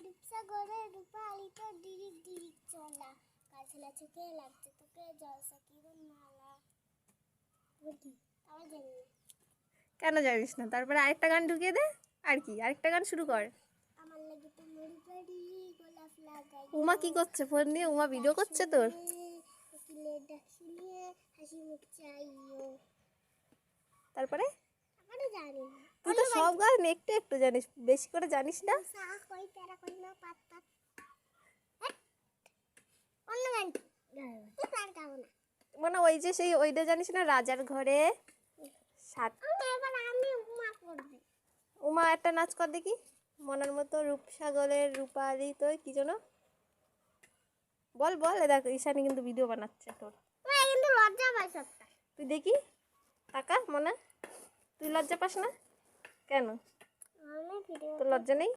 রূপসাগরে রূপালি তো ডিরিক ডিরিক চলা কাছলা চোখে লাগছে তোকে জলসা কিরণ মালা বুঝি আমি জানি না। কেন জানিস না? তারপরে আরেকটা গান ঢুকিয়ে দে। আর কি আরেকটা গান শুরু কর। আমার লাগে তো মরিবাড়ি গোলাপ লাগাই উমা কি করছে ফোন নিয়ে? উমা ভিডিও করছে তোর? উকিলের ডাক শুনিয়ে হাসি মুখ চাইও। তারপরে আমি জানি না। তুই তো সব গান একটু একটু জানিস, বেশি করে জানিস না। সা কই তেরা কই না পাত পাত অন্য গান তুই গান গাও না। মানে ওই যে সেই ওইটা জানিস না, রাজার ঘরে সাত। আমি উমা করবে। উমা একটা নাচ কর দেখি মনের মতো। রূপসাগরের রূপালি তো কি যেন বল বল। দেখ ঈশানী কিন্তু ভিডিও বানাচ্ছে তোর। তুই কিন্তু লজ্জা পাই সবটা। তুই দেখি টাকা মনে, তুই লজ্জা পাস না কেন? আমি ভিডিও তোর লজ্জা নেই?